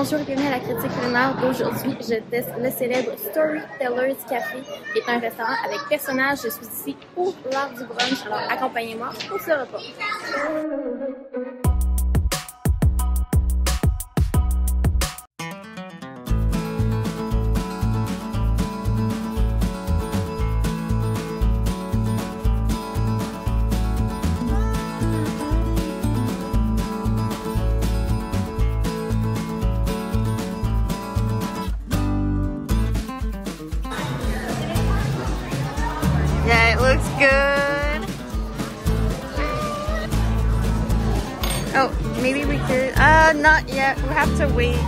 Bonjour et bienvenue à la critique culinaire d'aujourd'hui. Je teste le célèbre Storytellers Café, qui est un restaurant avec personnages. Je suis ici pour l'heure du brunch, alors accompagnez-moi pour ce repas. Yeah, it looks good. Oh, maybe we could. Not yet. We have to wait.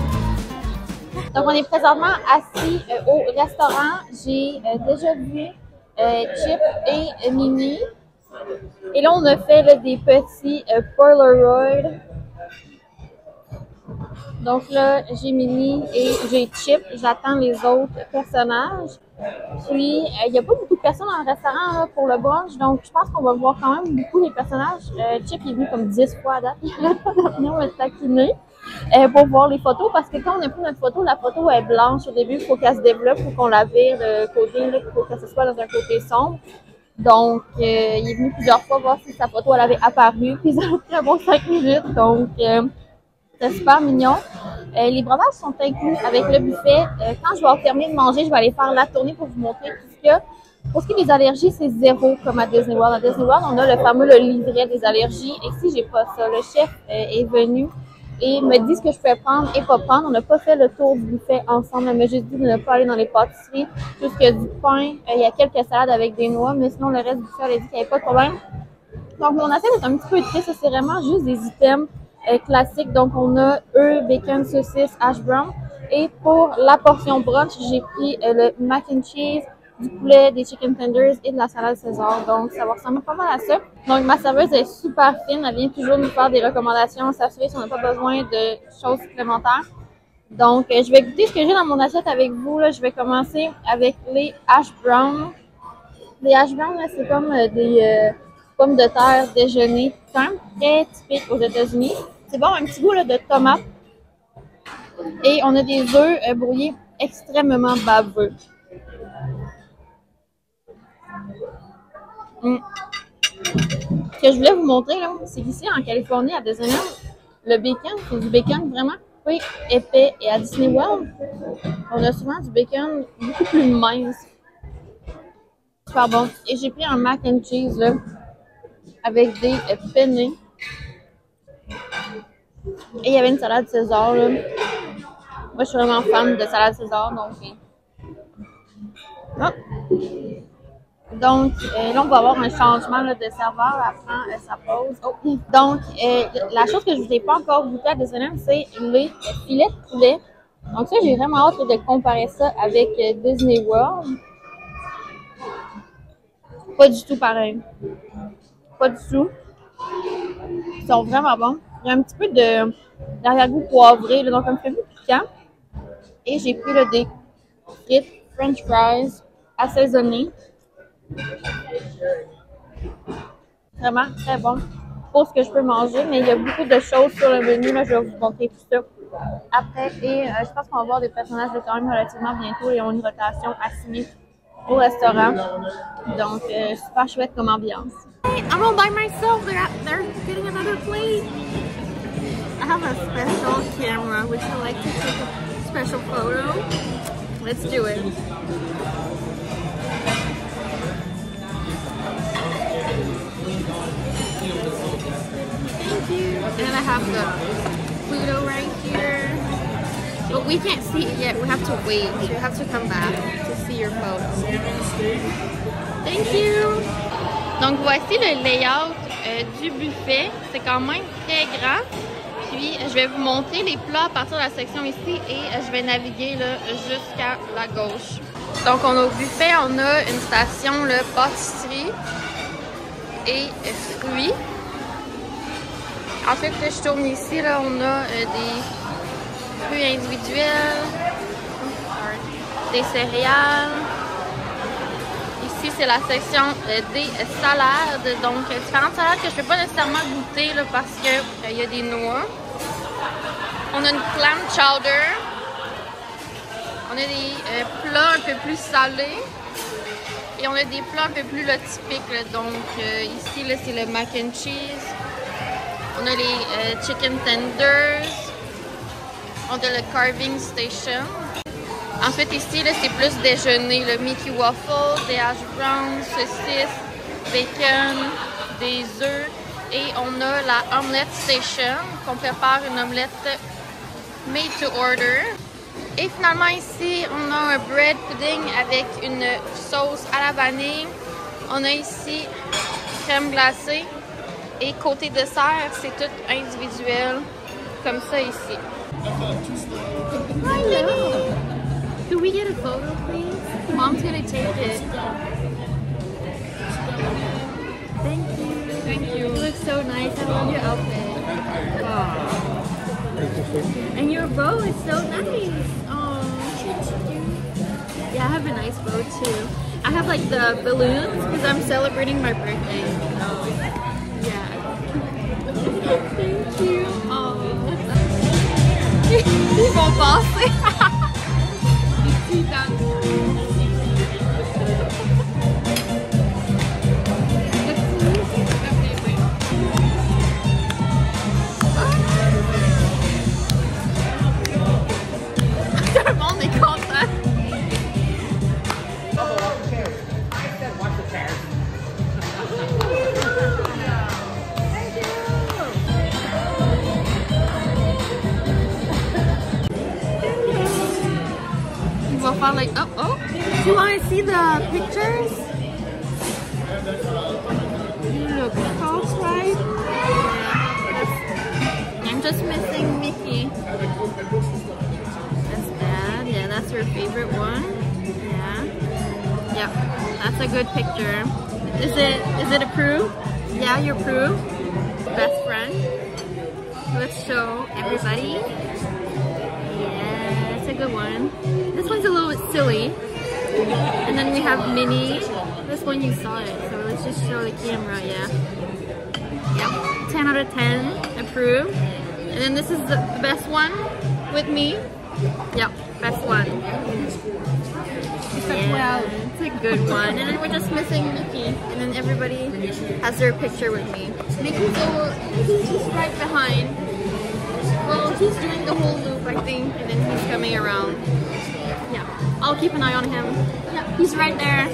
Donc, on est présentement assis au restaurant. J'ai déjà vu Chip et Mimi. Et là, on a fait là, des petits Polaroid. Donc là, j'ai Mimi et j'ai Chip. J'attends les autres personnages. Puis, il n'y a pas beaucoup de personnes dans le restaurant là, pour le brunch, donc je pense qu'on va voir quand même beaucoup les personnages. Chip est venu comme 10 fois à date. Il n'arrête pas de venir me taquiner pour voir les photos, parce que quand on a pris notre photo, la photo est blanche au début, il faut qu'elle se développe, il faut qu'on la vire de côté, il faut que ce soit dans un côté sombre. Donc, il est venu plusieurs fois voir si sa photo elle avait apparu, puis ça a pris un bon 5 minutes, donc c'est super mignon. Les breuvages sont inclus avec le buffet. Quand je vais terminer de manger, je vais aller faire la tournée pour vous montrer tout ce qu'il y a. Pour ce qui est des allergies, c'est zéro comme à Disney World. À Disney World, on a le fameux livret des allergies. Et si j'ai pas ça, le chef est venu et me dit ce que je peux prendre et pas prendre. On n'a pas fait le tour du buffet ensemble. Elle m'a juste dit de ne pas aller dans les pâtisseries. Juste que du pain, il y a quelques salades avec des noix, mais sinon le reste du buffet, elle a dit qu'il n'y avait pas de problème. Donc mon assiette est un petit peu triste. C'est vraiment juste des items classique. Donc, on a œufs, bacon, saucisse, hash brown. Et pour la portion brunch, j'ai pris le mac and cheese, du poulet, des chicken tenders et de la salade César. Donc, ça va ressembler pas mal à ça. Donc, ma serveuse est super fine. Elle vient toujours nous faire des recommandations, s'assurer si on n'a pas besoin de choses supplémentaires. Donc, je vais goûter ce que j'ai dans mon assiette avec vous. Là. Je vais commencer avec les hash brown. Les hash brown, c'est comme des pommes de terre déjeuner, quand même très typique aux États-Unis. C'est bon, un petit goût là, de tomate. Et on a des œufs brouillés extrêmement baveux. Ce que je voulais vous montrer, là, c'est qu'ici, en Californie, à Disneyland, le bacon, c'est du bacon vraiment peu épais. Et à Disney World, on a souvent du bacon beaucoup plus mince. Super bon. Et j'ai pris un mac and cheese, là, avec des penne. Et il y avait une salade César, là. Moi, je suis vraiment fan de salade César, donc... Donc, là, on va avoir un changement là, de serveur. Elle prend sa pause. Oh. Donc, la chose que je ne vous ai pas encore goûté à Disneyland, c'est les filets de poulet. Donc ça, j'ai vraiment hâte de comparer ça avec Disney World. Pas du tout pareil. Pas du tout. Ils sont vraiment bons. Il y a un petit peu d'arrière-goût poivré, là, donc un peu plus piquant. Et j'ai pris là, des frites French fries assaisonnées. Vraiment très bon pour ce que je peux manger, mais il y a beaucoup de choses sur le menu. Là, je vais vous montrer tout ça après. Et je pense qu'on va voir des personnages de quand même relativement bientôt et on a une rotation assignée au restaurant. Donc, super chouette comme ambiance. Hey, I'm all by myself. They're getting another plate. I have a special camera. Would you like to take a special photo? Let's do it. Thank you. And then I have the Pluto right here. But we can't see it yet. We have to wait. You have to come back to see your photo. Thank you. Donc voici le layout du buffet. C'est quand même très grand. Puis je vais vous montrer les plats à partir de la section ici et je vais naviguer là jusqu'à la gauche. Donc on a au buffet, on a une station là, pâtisserie et fruits. Ensuite, je tourne ici, là, on a des fruits individuels, des céréales. Ici, c'est la section des salades. Donc, différentes salades que je ne peux pas nécessairement goûter là, parce qu'il y a des noix. On a une clam chowder. On a des plats un peu plus salés. Et on a des plats un peu plus là, typiques. Là. Donc ici, c'est le mac and cheese. On a les chicken tenders. On a le carving station. En fait, ici, c'est plus déjeuner. Le Mickey waffle, des hash browns, saucisses, bacon, des œufs. Et on a la omelette station, qu'on prépare une omelette made to order. Et finalement, ici, on a un bread pudding avec une sauce à la vanille. On a ici crème glacée. Et côté dessert, c'est tout individuel, comme ça ici. Hello. Can we get a photo, please? Mom's gonna take it. Thank you. Thank you. You look so nice. I love your outfit. Oh. And your bow is so nice. Oh. Yeah, I have a nice bow too. I have like the balloons because I'm celebrating my birthday. Yeah. Thank you. Oh. Ils vont passer. Tout le monde est content. We'll find like, oh, do you want to see the pictures? Look, cross right? Yeah, I'm just missing Mickey. That's Dad. Yeah, that's your favorite one. Yeah. Yep, that's a good picture. Is it approved? Yeah, you're approved. Best friend. Let's show everybody. Yeah, that's a good one. This one's a little bit silly. And then we have Minnie. This one you saw it, so let's just show the camera, yeah. Yep, 10 out of 10, approved. And then this is the best one with me. Yep, best one. Yeah, it's a good one. And then we're just missing Mickey. And then everybody has their picture with me. Mickey's just right behind. Well, he's doing the whole loop, I think, and then he's coming around. Yeah, I'll keep an eye on him. Yeah, he's right there.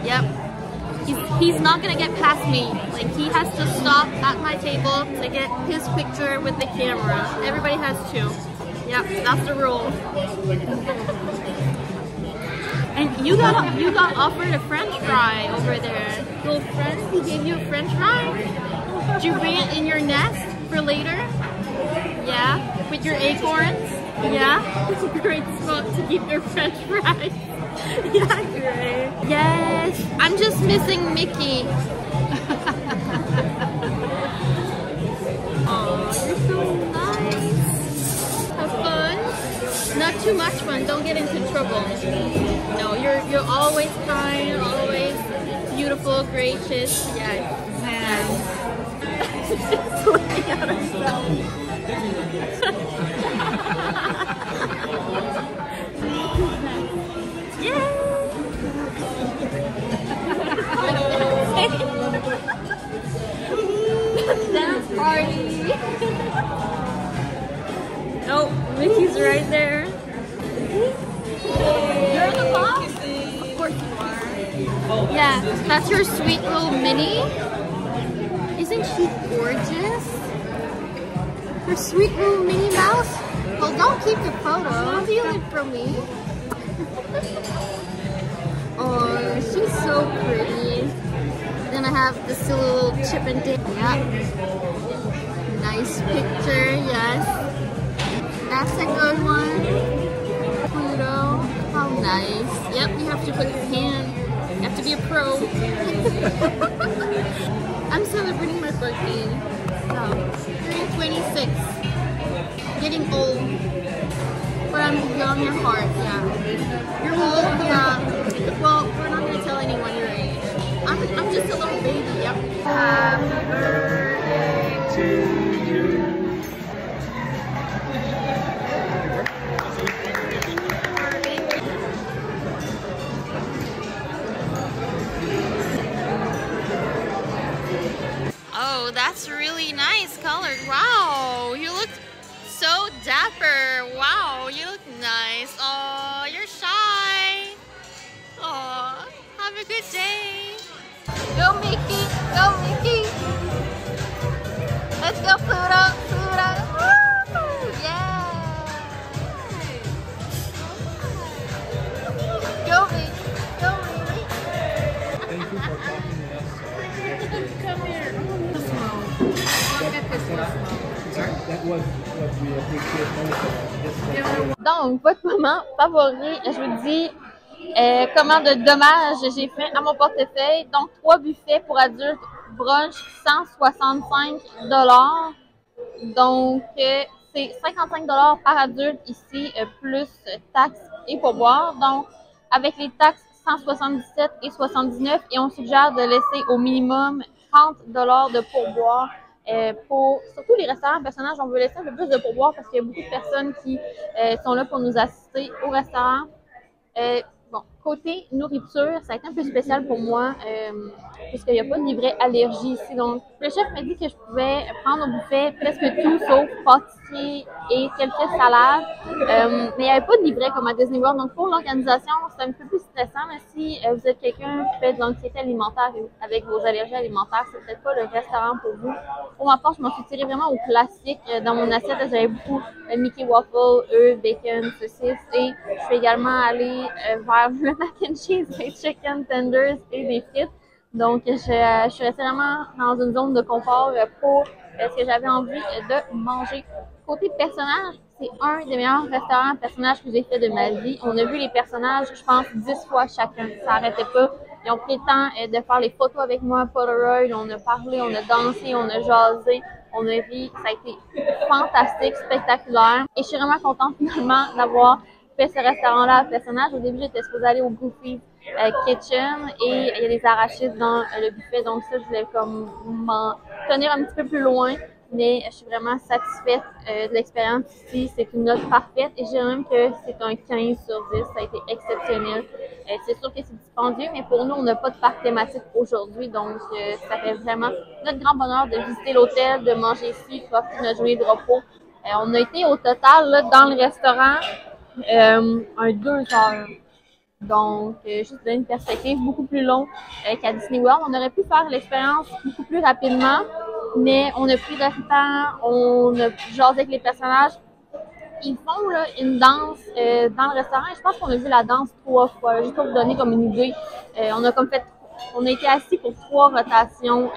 Yep. He's not gonna get past me. Like, he has to stop at my table to get his picture with the camera. Everybody has to. Yep, that's the rule. And you got offered a French fry over there. Little friend, he gave you a French fry? Did you bring it in your nest for later? Yeah, with your acorns. Yeah, it's a great spot to keep your French fries. Yeah, great. Yes, I'm just missing Mickey. Oh, you're so nice. Have fun. Not too much fun. Don't get into trouble. No, you're always kind, always beautiful, gracious. Yeah. Just looking at herself. Dance party. Oh, Mickey's right there. You're in the box? Of course you are. Yeah, that's your sweet little Minnie. Isn't she gorgeous? Her sweet little Minnie Mouse. Well, don't keep the photo. Steal it from me. Oh, she's so pretty. Then I have this little Chip and Dale. Yeah. Nice picture, yes. That's a good one. Pluto. How nice. Yep, you have to put your hand. You have to be a pro. I'm celebrating my birthday. So, turning 26. Getting old. But I'm young at heart, yeah. You're old? Yeah. Well, we're not going to tell anyone your age. I'm just a little baby, yep. Happy birthday to you. Harper, wow, you look nice. Oh, you're shy. Oh, have a good day. Go Mickey! Go Mickey! Let's go Pluto! Pluto! Woo! Yeah! Go Mickey! Go Mickey! Thank you for talking to us. Come here. I'll get this one. That was what we appreciate most. Donc, votre moment favori, je vous dis comment de dommages j'ai fait à mon portefeuille. Donc, 3 buffets pour adultes, brunch, 165 $. Donc, c'est 55 $ par adulte ici, plus taxes et pourboire. Donc, avec les taxes, 177 et 79, et on suggère de laisser au minimum 30 $ de pourboire. Pour surtout les restaurants personnages, on veut laisser un peu plus de pourboire parce qu'il y a beaucoup de personnes qui sont là pour nous assister au restaurant. Bon, côté nourriture, ça a été un peu spécial pour moi puisqu'il n'y a pas de livret allergie ici. Donc, le chef m'a dit que je pouvais prendre au buffet presque tout sauf pâtisserie et quelques salades. Mais il n'y avait pas de livret comme à Disney World. Donc, pour l'organisation, c'est un peu plus stressant. Mais si vous êtes quelqu'un qui fait de l'anxiété alimentaire avec vos allergies alimentaires, c'est peut-être pas le restaurant pour vous. Pour ma part, je m'en suis tirée vraiment au classique. Dans mon assiette, j'avais beaucoup Mickey Waffle, œufs, bacon, saucisses. Et je suis également allée vers le mac and cheese, les chicken tenders et des frites. Donc, je suis restée vraiment dans une zone de confort pour ce que j'avais envie de manger. Côté personnage, c'est un des meilleurs restaurants personnages que j'ai fait de ma vie. On a vu les personnages, je pense, 10 fois chacun. Ça n'arrêtait pas. Ils ont pris le temps de faire les photos avec moi, Polaroid. On a parlé, on a dansé, on a jasé, on a ri. Ça a été fantastique, spectaculaire. Et je suis vraiment contente finalement d'avoir fait ce restaurant-là à personnage. Au début, j'étais supposée aller au Goofy Kitchen et il y a des arachides dans le buffet. Donc ça, je voulais comme m'en tenir un petit peu plus loin. Mais je suis vraiment satisfaite de l'expérience ici. C'est une note parfaite et je dirais même que c'est un 15 sur 10. Ça a été exceptionnel. C'est sûr que c'est dispendieux, mais pour nous, on n'a pas de parc thématique aujourd'hui. Donc, ça fait vraiment notre grand bonheur de visiter l'hôtel, de manger ici, profiter de notre journée de repos. On a été au total là, dans le restaurant un 2 heures. Donc, juste donner une perspective beaucoup plus longue qu'à Disney World. On aurait pu faire l'expérience beaucoup plus rapidement, mais on a pris de temps, on a jasé avec les personnages. Ils font là, une danse dans le restaurant et je pense qu'on a vu la danse 3 fois, juste pour vous donner comme une idée. On a été assis pour 3 rotations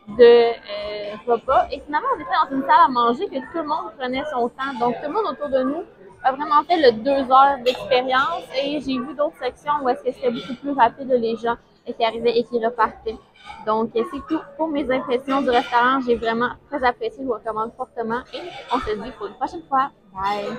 de repas et finalement on était dans une salle à manger que tout le monde prenait son temps. Donc, tout le monde autour de nous a vraiment fait le 2 heures d'expérience et j'ai vu d'autres sections où est-ce que c'était beaucoup plus rapide les gens qui arrivaient et qui repartaient. Donc, c'est tout pour mes impressions du restaurant. J'ai vraiment très apprécié, je vous recommande fortement et on se dit pour une prochaine fois. Bye!